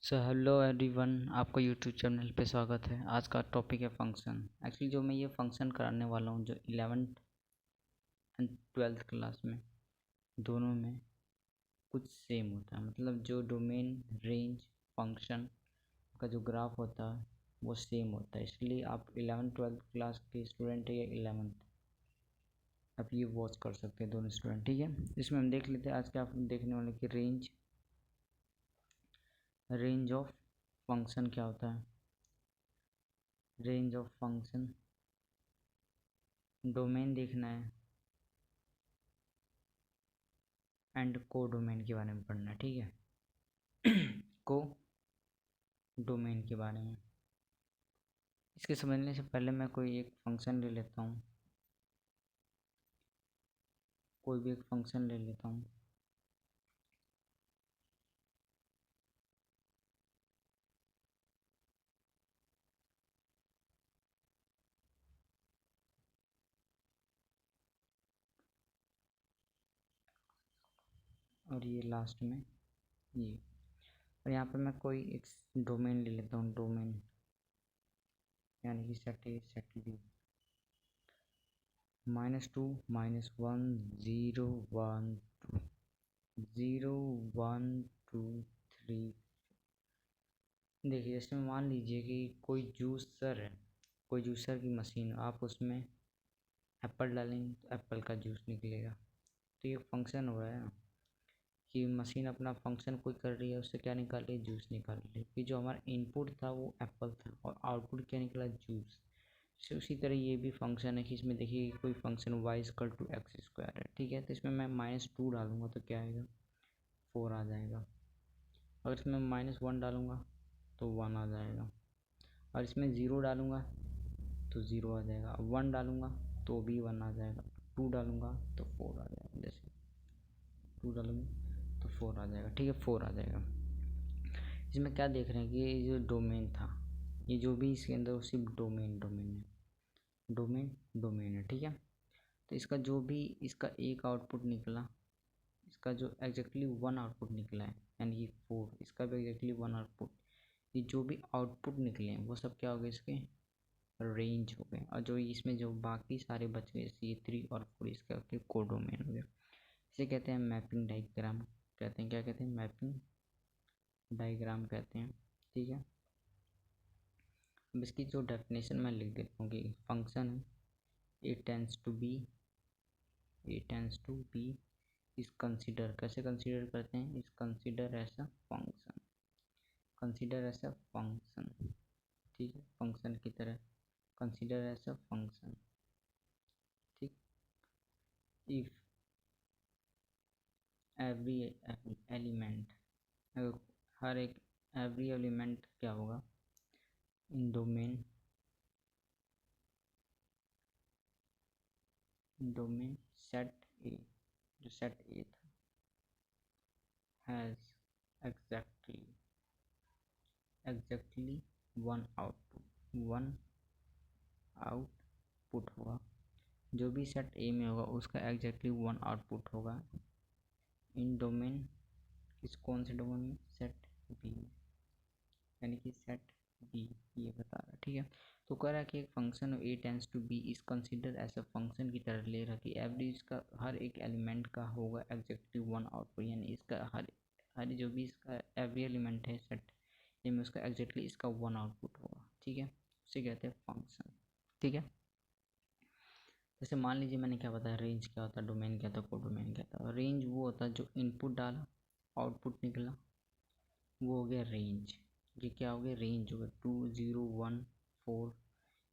So hello everyone, आपका YouTube channel पे स्वागत है। आज का टॉपिक है फंक्शन। एक्चुअली जो मैं ये फंक्शन कराने वाला हूँ, जो 11th एंड 12th क्लास में दोनों में कुछ सेम होता है। मतलब जो डोमेन, रेंज, फंक्शन का जो ग्राफ होता है वो सेम होता है। इसलिए आप 11th 12th क्लास के स्टूडेंट है या 11th, आप ये वॉच कर सकते हैं दोनों स्टूडेंट। ठीक है, इसमें हम देख लेते हैं आज क्या आप देखने वाले कि रेंज ऑफ फंक्शन क्या होता है। रेंज ऑफ फंक्शन, डोमेन देखना है एंड को डोमेन के बारे में पढ़ना है। ठीक है को डोमेन के बारे में इसके समझने से पहले मैं कोई एक फंक्शन ले लेता हूँ। कोई भी एक फंक्शन ले लेता हूँ। और ये लास्ट में ये, और यहाँ पे मैं कोई एक डोमेन ले लेता हूँ। डोमेन यानी कि सेट ए, सेट बी, -2, -1, 0, 1, 2, 0, 1, 2, 3। देखिए, जैसे मान लीजिए कि कोई जूसर है, कोई जूसर की मशीन, आप उसमें एप्पल डालेंगे तो एप्पल का जूस निकलेगा। तो ये फंक्शन हो रहा है ना कि मशीन अपना फंक्शन कोई कर रही है, उससे क्या निकाल रही है, जूस निकाल रही है। कि जो हमारा इनपुट था वो एप्पल था और आउटपुट क्या निकला, जूस। से उसी तरह ये भी फंक्शन है कि इसमें देखिए कोई फंक्शन y=x² है। ठीक है, तो इसमें मैं -2 डालूंगा तो क्या आएगा, 4 आ जाएगा। अगर इसमें -1 डालूंगा तो 1 आ जाएगा। और इसमें 0 डालूंगा तो 0 आ जाएगा। 1 डालूंगा तो भी 1 आ जाएगा। 2 डालूंगा तो 4 आ जाएगा। जैसे 2 डालूंगा तो 4 आ जाएगा। ठीक है, 4 आ जाएगा। इसमें क्या देख रहे हैं कि ये जो डोमेन था, ये जो भी इसके अंदर सिर्फ डोमेन है, डोमेन है। ठीक है, तो इसका जो भी इसका एक आउटपुट निकला, इसका जो एग्जैक्टली 1 आउटपुट निकला है, यानी कि 4, इसका भी एग्जैक्टली 1 आउटपुट। ये जो भी आउटपुट निकले हैं वो सब क्या हो गए, इसके रेंज हो गए। और जो इसमें जो बाकी सारे बच गए, C3 और 4, इसका कोडोमेन हो गया। इसे कहते हैं मैपिंग डायग्राम कहते हैं। क्या कहते हैं, मैपिंग डायग्राम कहते हैं। ठीक है, अब इसकी जो डेफिनेशन मैं लिख देता हूँ कि फंक्शन है A tends to B is consider, कैसे कंसिडर करते हैं, इस consider as a function, consider as a function. ठीक है, फंक्शन की तरह कंसिडर एज अ फंक्शन। ठीक, इफ एवरी एलिमेंट, हर एक एवरी एलिमेंट क्या होगा, इन डोमेन सेट ए, जो सेट ए था, हैज़ एग्जैक्टली वन आउटपुट होगा। जो भी सेट ए में होगा उसका एग्जैक्टली 1 आउटपुट होगा इन डोमेन, किस कौन से डोमेन में, सेट बी, यानी कि सेट बी, ये बता रहा है। ठीक है, तो कह रहा है कि एक function A tends to B is consider as a function की तरह ले रहा कि एवरेज का हर एक एलिमेंट का होगा एग्जैक्टली 1 आउटपुट, यानी इसका हर जो भी इसका एवरी एलिमेंट है सेट ए में, उसका एग्जैक्टली इसका 1 आउटपुट होगा। ठीक है, उसे कहते हैं फंक्शन। ठीक है, जैसे मान लीजिए मैंने क्या बताया, रेंज क्या होता है, डोमेन क्या होता है, कोडोमेन क्या होता है। रेंज वो होता है जो इनपुट डाला, आउटपुट निकला, वो हो गया रेंज। ये क्या हो गया, रेंज हो गया। 2, 0, 1, 4,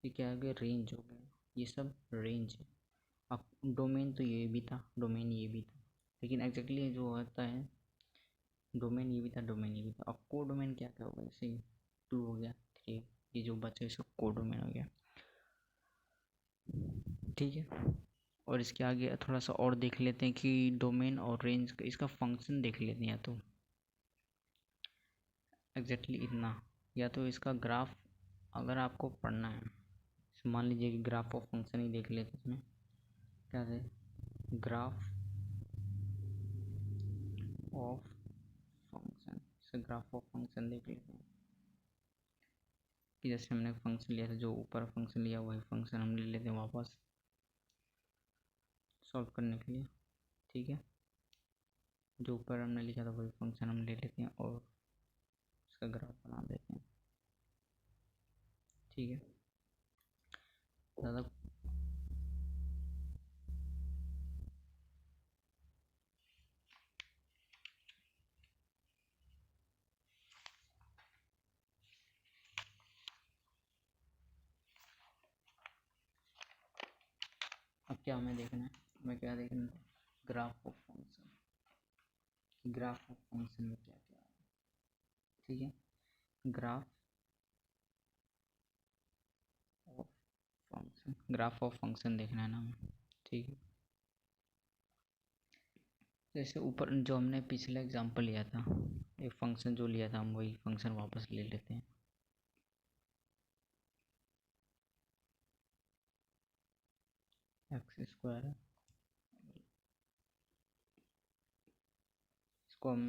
ये क्या हो गया, रेंज हो गया। ये सब रेंज है। अब डोमेन तो ये भी था, डोमेन ये भी था, लेकिन एग्जैक्टली जो होता है, डोमेन ये भी था, डोमेन ये भी था। अब को डोमेन क्या क्या होगा, जैसे 2 हो गया, 3, ये जो बचे सब को डोमेन हो गया। ठीक है, और इसके आगे थोड़ा सा और देख लेते हैं कि डोमेन और रेंज का इसका फंक्शन देख लेते हैं। तो एग्जैक्टली इतना, या तो इसका ग्राफ अगर आपको पढ़ना है, मान लीजिए कि ग्राफ ऑफ फंक्शन ही देख लेते हैं। इसमें क्या है, ग्राफ ऑफ फंक्शन, जैसे ग्राफ ऑफ फंक्शन देख लेते हैं कि जैसे हमने फंक्शन लिया था, जो ऊपर फंक्शन लिया वही फंक्शन हम ले लेते हैं वापस सॉल्व करने के लिए। ठीक है, जो ऊपर हमने लिखा था वही फंक्शन हम ले लेते हैं और इसका ग्राफ बना देते हैं। ठीक है, ज़्यादा अब क्या हमें देखना है, हमें क्या देखना है, graph of function, graph of function में क्या क्या है। ठीक है, graph of function, graph of function देखना है ना हमें। ठीक है, जैसे ऊपर जो हमने पिछला एग्जांपल लिया था, एक फंक्शन जो लिया था हम वही फंक्शन वापस ले लेते हैं। एक्स स्क्वायर है, इसको हम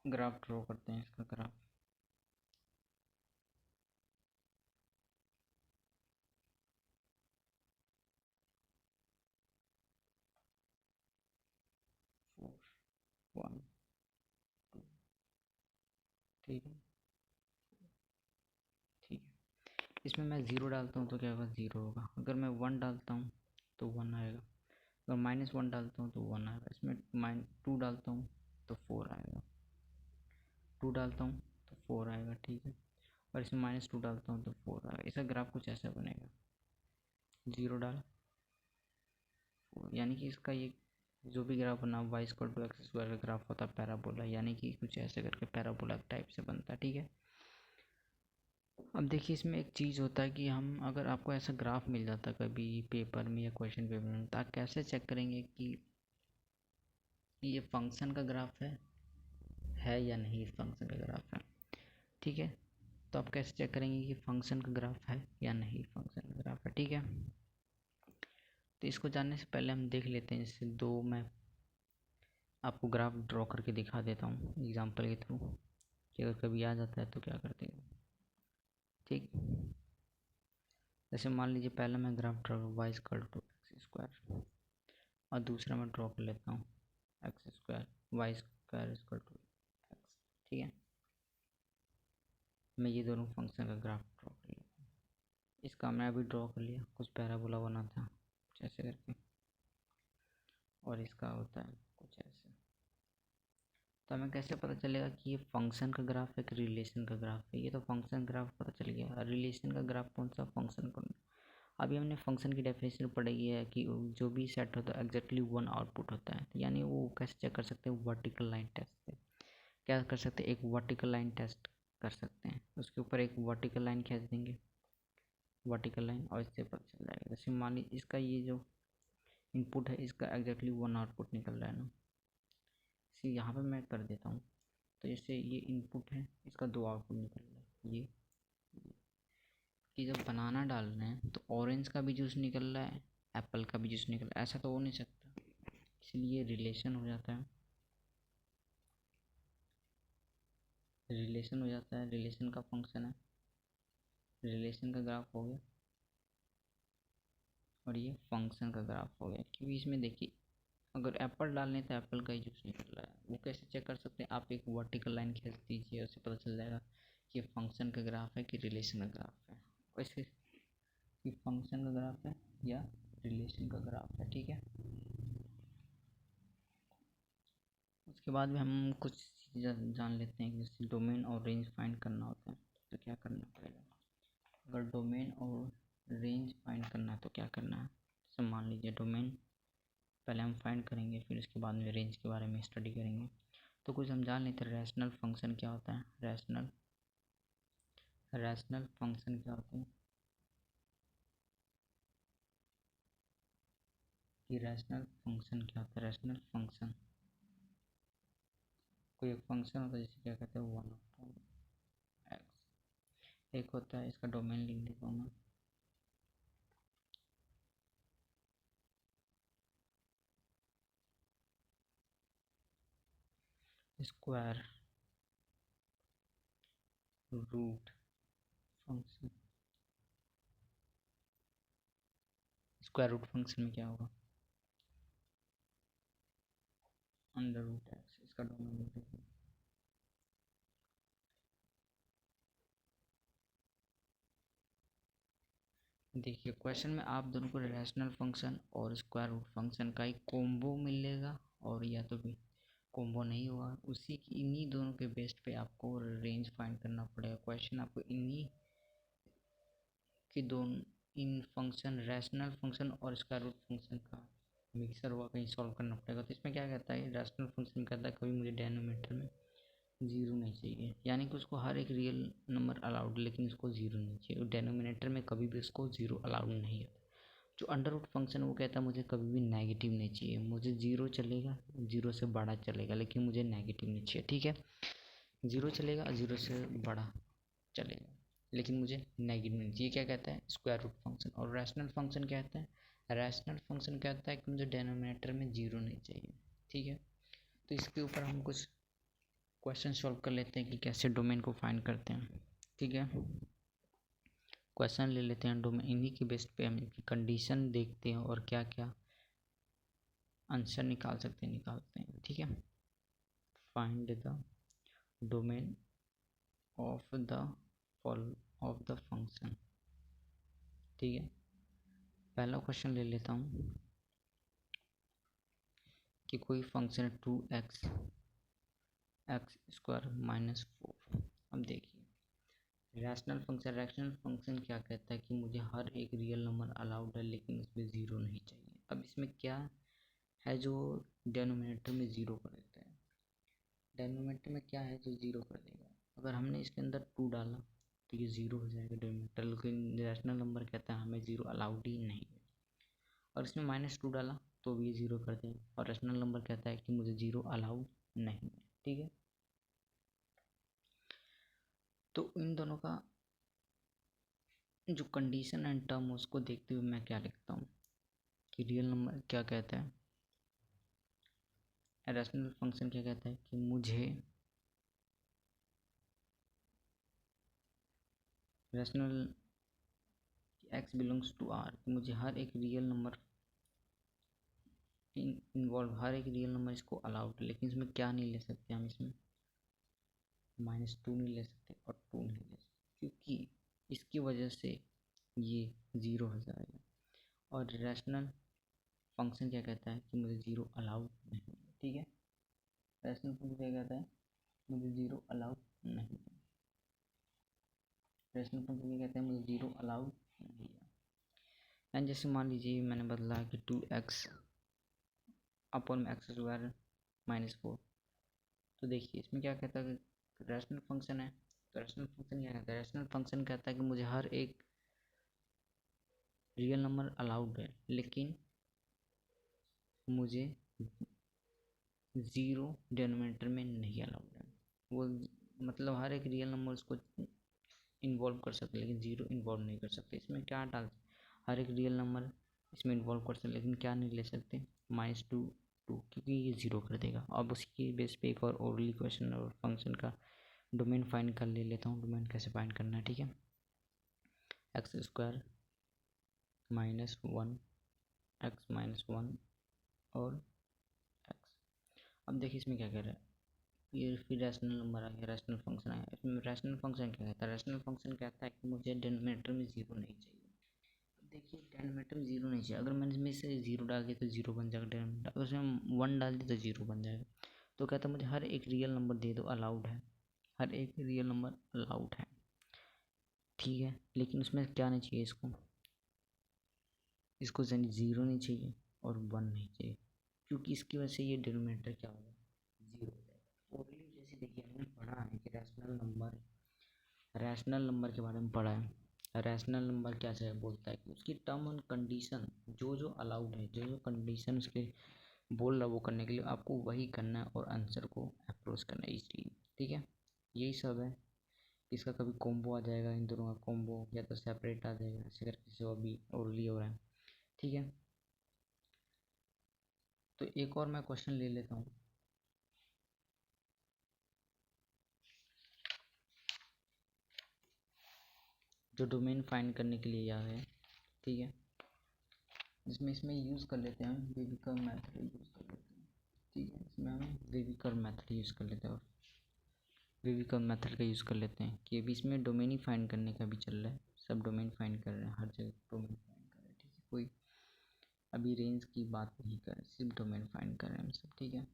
ग्राफ ड्रॉ करते हैं, इसका ग्राफ। Four, one, to. ठीक है, ठीक है, इसमें मैं ज़ीरो डालता हूँ तो क्या होगा, ज़ीरो होगा। अगर मैं वन डालता हूँ तो वन आएगा। अगर माइनस वन डालता हूँ तो वन आएगा। इसमें टू डालता हूँ तो फोर आएगा, टू डालता हूँ तो फोर आएगा। ठीक है, और इसमें माइनस टू डालता हूँ तो फोर आएगा। इसका ग्राफ कुछ ऐसा बनेगा, ज़ीरो डाल फोर, यानी कि इसका ये जो भी ग्राफ बना Y square to X square का ग्राफ होता है पैराबोला, यानी कि कुछ ऐसे करके पैराबोला टाइप से बनता है। ठीक है, अब देखिए इसमें एक चीज़ होता है कि हम अगर आपको ऐसा ग्राफ मिल जाता है कभी पेपर में या क्वेश्चन पेपर में, तो आप कैसे चेक करेंगे कि ये फंक्शन का ग्राफ है या नहीं, इस फंक्शन का ग्राफ है। ठीक है, तो आप कैसे चेक करेंगे कि फंक्शन का ग्राफ है या नहीं फंक्शन का ग्राफ है। ठीक है, तो इसको जानने से पहले हम देख लेते हैं, जैसे दो मैं आपको ग्राफ ड्रॉ करके दिखा देता हूँ एग्जांपल के थ्रू, कि अगर कभी आ जाता है तो क्या करते हैं। ठीक, जैसे मान लीजिए पहले मैं graph draw Y square to X square, और दूसरा मैं ड्रॉ कर लेता हूँ X square Y square equal to X. ठीक है, मैं ये दोनों फंक्शन का ग्राफ ड्रॉ कर लेता हूँ। इसका मैं अभी ड्रॉ कर लिया, कुछ पैराबोला बना था कुछ ऐसे करके, और इसका होता है कुछ ऐसे। तो हमें कैसे पता चलेगा कि ये फंक्शन का ग्राफ है कि रिलेशन का ग्राफ है। ये तो फंक्शन ग्राफ पता चल गया, रिलेशन का ग्राफ कौन सा, फंक्शन कौन। अभी हमने फंक्शन की डेफिनेशन पढ़ी है कि जो भी सेट होता है एग्जैक्टली वन आउटपुट होता है, यानी वो कैसे चेक कर सकते हैं, वर्टिकल लाइन टेस्ट से। क्या कर सकते हैं, एक वर्टिकल लाइन टेस्ट कर सकते हैं, उसके ऊपर एक वर्टिकल लाइन खींच देंगे, वर्टिकल लाइन, और इससे पता चल जाएगा। जैसे मान लीजिए इसका ये जो इनपुट है इसका एग्जैक्टली वन आउटपुट निकल रहा है ना, इसी यहाँ पे मैं कर देता हूँ। तो जैसे ये इनपुट है, इसका दो आउटपुट निकल रहा है, ये कि जब बनाना डाल रहे हैं तो ऑरेंज का भी जूस निकल रहा है, एप्पल का भी जूस निकल रहा है, ऐसा तो हो नहीं सकता, इसलिए रिलेशन हो जाता है, रिलेशन हो जाता है, रिलेशन का फंक्शन है, रिलेशन का ग्राफ हो गया, और ये फंक्शन का ग्राफ हो गया। क्योंकि इसमें देखिए अगर एप्पल डालने तो एप्पल का ही जूस निकल रहा है, वो कैसे चेक कर सकते हैं, आप एक वर्टिकल लाइन खींच दीजिए, उससे पता चल जाएगा कि फंक्शन का ग्राफ है कि रिलेशन का ग्राफ है, वैसे कि फंक्शन का ग्राफ है या रिलेशन का ग्राफ है। ठीक है, उसके बाद में हम कुछ चीज़ें जान लेते हैं, जैसे डोमेन और रेंज फाइंड करना होता है तो क्या करना पड़ेगा। अगर डोमेन और रेंज फाइंड करना है तो क्या करना है, जैसे मान लीजिए डोमेन पहले हम फाइंड करेंगे, फिर उसके बाद में रेंज के बारे में स्टडी करेंगे। तो कुछ हम जान लेते हैं, रैशनल फंक्शन क्या होता है, रैशनल रैशनल फंक्शन क्या होते हैं, कि रैशनल फंक्शन क्या होता है। रैशनल फंक्शन कोई एक फंक्शन होता है, जैसे क्या कहते हैं वन अपॉन एक्स। एक होता है, इसका डोमेन लिख देता हूँ मैं, square root function, square root function में क्या होगा, अंडर रूट एक्स, इसका डोमिनेटर। देखिए क्वेश्चन में आप दोनों को रैशनल फंक्शन और स्क्वायर रूट फंक्शन का एक कॉम्बो मिलेगा, और या तो भी कॉम्बो नहीं होगा, उसी की इन्हीं दोनों के बेस्ट पे आपको रेंज फाइंड करना पड़ेगा। क्वेश्चन आपको इन्हीं कि दोनों इन फंक्शन रैशनल फंक्शन और स्क्वायर रूट फंक्शन का मिक्सर हुआ कहीं सॉल्व करना पड़ेगा। तो इसमें क्या कहता है, रैशनल फंक्शन कहता है कभी मुझे डेनोमीटर में जीरो नहीं चाहिए, यानी कि उसको हर एक रियल नंबर अलाउड, लेकिन उसको जीरो नहीं चाहिए। डेनोमिनेटर में कभी भी उसको जीरो अलाउड नहीं है। जो अंडर रूट फंक्शन वो कहता है मुझे कभी भी नेगेटिव नहीं चाहिए, मुझे जीरो चलेगा, जीरो से बड़ा चलेगा, लेकिन मुझे नेगेटिव नहीं चाहिए। ठीक है, जीरो चलेगा, जीरो से बड़ा चलेगा, लेकिन मुझे नेगेटिव नहीं चाहिए। क्या कहता है, स्क्वायर रूट फंक्शन। और रैशनल फंक्शन कहता है, रैशनल फंक्शन कहता है कि मुझे डेनोमिनेटर में जीरो नहीं चाहिए। ठीक है, तो इसके ऊपर हम कुछ क्वेश्चन सॉल्व कर लेते हैं कि कैसे डोमेन को फाइंड करते हैं। ठीक है, क्वेश्चन ले लेते हैं डोमेन, इन्हीं के बेस पे हम इनकी कंडीशन देखते हैं और क्या क्या आंसर निकालते हैं। ठीक है, find the domain of the function. ठीक है, पहला क्वेश्चन ले लेता हूँ कि कोई फंक्शन है 2x एक्स स्क्वायर माइनस 4। अब देखिए रैशनल फंक्शन क्या कहता है कि मुझे हर एक रियल नंबर अलाउड है, लेकिन उसमें ज़ीरो नहीं चाहिए। अब इसमें क्या है जो डेनोमिनेटर में ज़ीरो कर देता है, डेनोमिनेटर में क्या है जो ज़ीरो कर देगा। अगर हमने इसके अंदर 2 डाला तो ये ज़ीरो हो जाएगा डेनोमिनेटर, लेकिन रैशनल नंबर कहता है हमें ज़ीरो अलाउड ही नहीं है। और इसमें -2 डाला तो भी ज़ीरो कर देगा, और रैशनल नंबर कहता है कि मुझे ज़ीरो अलाउड नहीं है। ठीक है, तो इन दोनों का जो कंडीशन एंड टर्म उसको देखते हुए मैं क्या लिखता हूँ कि रियल नंबर क्या कहता है, रैशनल फंक्शन क्या कहता है कि मुझे rational x belongs to R, मुझे हर एक रियल नंबर इन्वॉल्व, हर एक रियल नंबर इसको अलाउड, लेकिन इसमें क्या नहीं ले सकते हम, इसमें -2 नहीं ले सकते और 2 नहीं ले सकते, क्योंकि इसकी वजह से ये ज़ीरो हो जाएगा। और रैशनल फंक्शन क्या कहता है कि मुझे ज़ीरो अलाउड नहीं है। ठीक है, रैशनल फंक्शन क्या कहता है, मुझे ज़ीरो अलाउड नहीं है। रैशनल फंक्शन क्या कहता है, मुझे ज़ीरो अलाउड नहीं है। एंड जैसे मान लीजिए मैंने बदला कि 2x अपॉन एक्स स्क्वायर -4, तो देखिए इसमें क्या कहता है कि रैशनल फंक्शन है, तो रैशनल फंक्शन क्या कहता है, रैशनल फंक्शन कहता है कि मुझे हर एक रियल नंबर अलाउड है, लेकिन मुझे ज़ीरो डिनोमिनेटर में नहीं अलाउड है। वो मतलब हर एक रियल नंबर उसको इन्वॉल्व कर सकते, लेकिन ज़ीरो इन्वॉल्व नहीं कर सकते। इसमें क्या डाल, हर एक रियल नंबर इसमें इन्वॉल्व कर सकते, लेकिन क्या नहीं ले सकते, -2 क्योंकि ये ज़ीरो कर देगा। अब उसकी बेस पे एक और ओरली क्वेश्चन और फंक्शन का डोमेन फाइंड कर ले लेता हूँ। डोमेन कैसे फाइंड करना है, ठीक है, एक्स स्क्वायर -1 एक्स -1 और एक्स। अब देखिए इसमें क्या कह रहा है, ये फिर रैशनल नंबर आ गया, रैशनल फंक्शन आया। इसमें रैशनल फंक्शन क्या कहता है, रैशनल फंक्शन कहता है कि मुझे डिनोमिनेटर में ज़ीरो नहीं चाहिए। देखिए डिनोमिनेटर में ज़ीरो नहीं चाहिए, अगर मैंने इसमें से ज़ीरो डाल दिया तो ज़ीरो बन जाएगा डिनोमिनेटर, अगर उसमें 1 डाल दिया तो ज़ीरो बन जाएगा। तो कहता है मुझे हर एक रियल नंबर दे दो, अलाउड है, हर एक रियल नंबर अलाउड है। ठीक है, लेकिन उसमें क्या नहीं चाहिए, इसको ज़ीरो नहीं चाहिए और 1 नहीं चाहिए, क्योंकि इसकी वजह से ये डिनोमिनेटर क्या होगा, ज़ीरो हो जाएगा। ओरली जैसे देखिए हमने पढ़ा है कि रैशनल नंबर के बारे में पढ़ा है। रैशनल नंबर क्या से बोलता है कि उसकी टर्म एंड कंडीशन जो जो अलाउड है, जो जो कंडीशन उसके बोल रहा वो करने के लिए आपको वही करना है और आंसर को अप्रोच करना है इजीली। ठीक है, यही सब है। इसका कभी कॉम्बो आ जाएगा, इन दोनों का कॉम्बो, या तो सेपरेट आ जाएगा, ऐसे करके जो अभी ओरली हो रहा है। ठीक है, तो एक और मैं क्वेश्चन ले लेता हूँ। जो डोमेन फाइंड करने के लिए यह है, ठीक है। इसमें यूज़ कर लेते हैं हम बेबी कर्व मेथड यूज़ कर लेते हैं, ठीक है। इसमें हम बेबी कर्व मेथड यूज़ कर लेते हैं और बेबी कर्व मेथड का यूज़ कर लेते हैं कि अभी इसमें डोमेन ही फाइंड करने का भी चल रहा है, सब डोमेन फाइंड कर रहे हैं, हर जगह डोमेन फाइंड कर रहे हैं, ठीक है। कोई अभी रेंज की बात नहीं कर रहे, सिर्फ डोमेन फाइंड कर रहे हैं हम सब, ठीक है।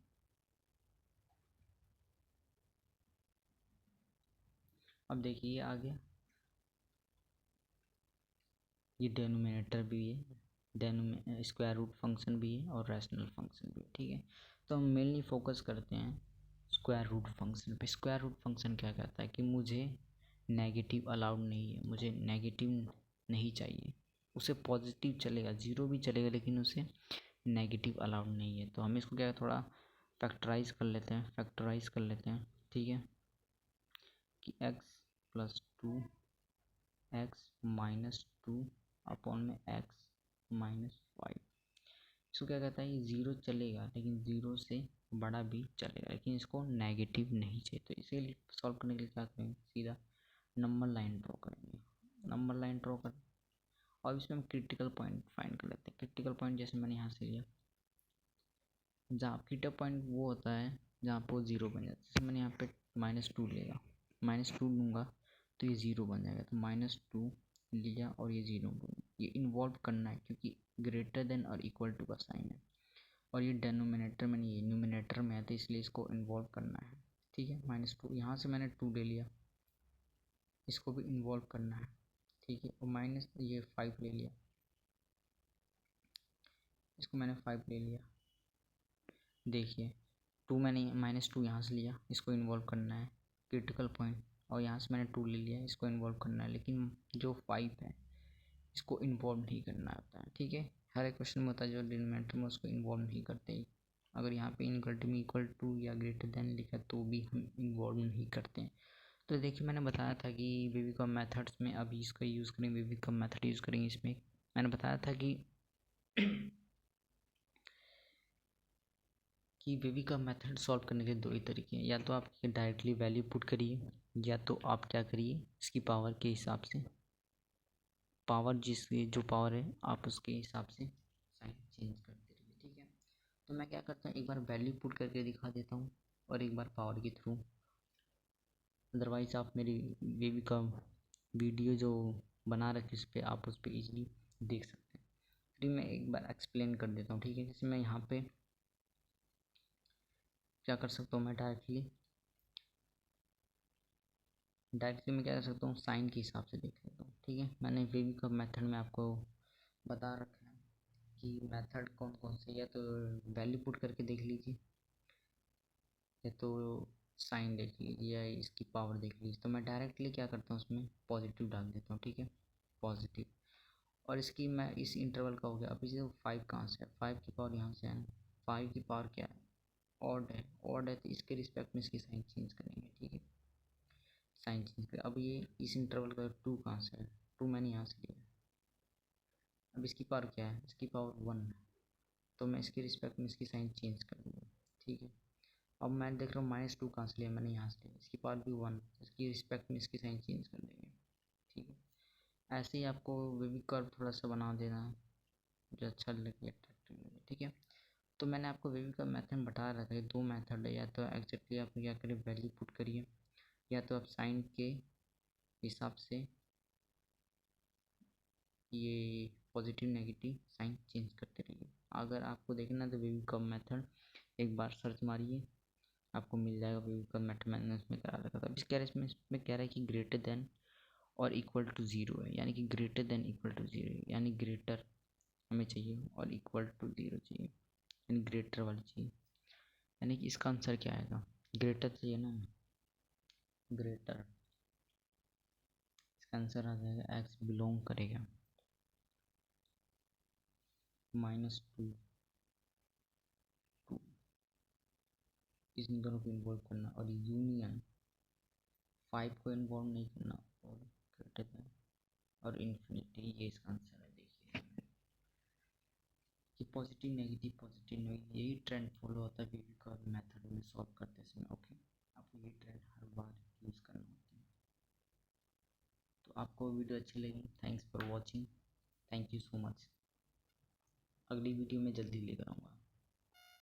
अब देखिए आ गया, ये डेनोमिनेटर भी है, स्क्वायर रूट फंक्शन भी है और रैशनल फंक्शन भी है, ठीक है। तो हम मेनली फोकस करते हैं स्क्वायर रूट फंक्शन पे। स्क्वायर रूट फंक्शन क्या कहता है कि मुझे नेगेटिव अलाउड नहीं है, मुझे नेगेटिव नहीं चाहिए, उसे पॉजिटिव चलेगा, जीरो भी चलेगा, लेकिन उसे नेगेटिव अलाउड नहीं है। तो हम इसको क्या थोड़ा फैक्टराइज कर लेते हैं, ठीक है, कि x+2 x-2 अपॉन में x-5। इसको क्या कहता है, ये ज़ीरो चलेगा लेकिन ज़ीरो से बड़ा भी चलेगा, लेकिन इसको नेगेटिव नहीं चाहिए। तो इसे सॉल्व करने के लिए क्या करेंगे, सीधा नंबर लाइन ड्रॉ करेंगे, नंबर लाइन ड्रॉ कर। और इसमें हम क्रिटिकल पॉइंट फाइंड कर लेते हैं। क्रिटिकल पॉइंट जैसे मैंने यहाँ से लिया, जहाँ क्रिटिकल पॉइंट वो होता है जहाँ पर वो ज़ीरो बन जाता है। जैसे मैंने यहाँ पे -2 लेगा, -2 लूँगा तो ये ज़ीरो बन जाएगा, तो -2 लिया और ये ज़ीरो, ये इन्वॉल्व करना है क्योंकि ग्रेटर देन और इक्वल टू का साइन है, और ये डेनोमिनेटर में नहीं है, न्यूमिनेटर में है, तो इसलिए इसको इन्वॉल्व करना है, ठीक है। -2 यहाँ से मैंने 2 ले लिया, इसको भी इन्वॉल्व करना है, ठीक है। और माइनस ये 5 ले लिया, इसको मैंने 5 ले लिया। देखिए 2 मैंने -2 यहाँ से लिया, इसको इन्वॉल्व करना है क्रिटिकल पॉइंट, और यहाँ से मैंने 2 ले लिया, इसको इन्वॉल्व करना है, लेकिन जो 5 है इसको इन्वॉल्व नहीं करना होता है, ठीक है। हर एक क्वेश्चन में होता है जो डिनोमिनेटर में उसको इन्वॉल्व नहीं करते। अगर यहाँ पे इनइक्वलिटी में इक्वल टू या ग्रेटर देन लिखा तो भी हम इन्वॉल्व नहीं करते हैं। तो देखिए मैंने बताया था कि बेबी कर्व मेथड्स में अभी इसका यूज़ करेंगे, बेबी कर्व मेथड यूज़ करेंगे। इसमें मैंने बताया था कि बेबी कर्व मेथड सॉल्व करने के दो ही तरीके हैं, या तो आप डायरेक्टली वैल्यू पुट करिए, या तो आप क्या करिए इसकी पावर के हिसाब से, पावर जिसकी जो पावर है आप उसके हिसाब से साइन चेंज करते रहिए, ठीक है। तो मैं क्या करता हूँ, एक बार वैल्यू पुट करके दिखा देता हूँ और एक बार पावर के थ्रू। अदरवाइज़ आप मेरी बेबी का वीडियो जो बना रखे उस पर आप उस पर ईजिली देख सकते हैं। फिर मैं एक बार एक्सप्लेन कर देता हूँ, ठीक है। जैसे मैं यहाँ पे क्या कर सकता हूँ, मैं डायरेक्टली मैं क्या कर सकता हूँ, साइन के हिसाब से देख लेता हूँ, ठीक है। मैंने बेबी का मेथड में आपको बता रखा है कि मेथड कौन कौन से, या तो वैल्यू पुट करके देख लीजिए, या तो साइन देख लीजिए, या इसकी पावर देख लीजिए। तो मैं डायरेक्टली क्या करता हूँ, उसमें पॉजिटिव डाल देता हूँ, ठीक है, पॉजिटिव। और इसकी मैं इस इंटरवल का हो गया। अब इसे 5 कहाँ से है, 5 की पावर यहाँ से है ना, 5 की पावर क्या है, ऑड है, तो इसके रिस्पेक्ट में इसकी साइन चेंज करेंगे, ठीक है, साइन चेंज करें। अब ये इस इंटरवल का 2 कहाँ से है, 2 मैंने यहाँ से लिया। अब इसकी पावर क्या है, इसकी पावर 1 है, तो मैं इसके रिस्पेक्ट में इसकी साइन चेंज कर दूँगा, ठीक है। अब मैं देख रहा हूँ -2 कहाँ से लिया, मैंने यहाँ से लिया, इसकी पावर भी 1, इसकी रिस्पेक्ट में इसकी साइन चेंज कर देंगे, ठीक है। ऐसे ही आपको बेबी कर्व थोड़ा सा बना देना है जो अच्छा लगे, अट्रैक्टिव लगे, ठीक है। तो मैंने आपको बेबी कर्व मेथड बता रहा था कि 2 मेथड है, या तो एग्जैक्टली आप क्या करिए वैल्यू पुट करिए, या तो आप साइन के हिसाब से ये पॉजिटिव नेगेटिव साइन चेंज करते रहिए। अगर आपको देखना है तो बेबी कर्व मेथड एक बार सर्च मारिए, आपको मिल जाएगा बेबी कर्व मेथड, मैंने उसमें करा रखा था। इस कह रहा है इसमें कह रहा है कि ग्रेटर देन और इक्वल टू ज़ीरो है, यानी कि greater than equal to zero, यानी ग्रेटर हमें चाहिए और इक्वल टू ज़ीरो चाहिए, यानी ग्रेटर वाली चाहिए। यानी कि इसका आंसर क्या आएगा, ग्रेटर चाहिए ना, ग्रेटर, इसका आंसर आ जाएगा एक्स बिलोंग करेगा -2 2, इन दोनों को इन्वॉल्व करना, और यूनियन 5 को इन्वॉल्व नहीं करना, और ग्रेटर देन और इन्फिनिटी, ये इसका आंसर है। देखिए कि पॉजिटिव नेगेटिव यही ट्रेंड फॉलो होता है बेबी कर्व मेथड में सॉल्व करते समय, ओके। आपको ये ट्रेंड हर बार यूज़ करना होता है। तो आपको वीडियो अच्छी लगी, thanks for watching, thank you so much. अगली वीडियो में जल्दी लेकर आऊँगा।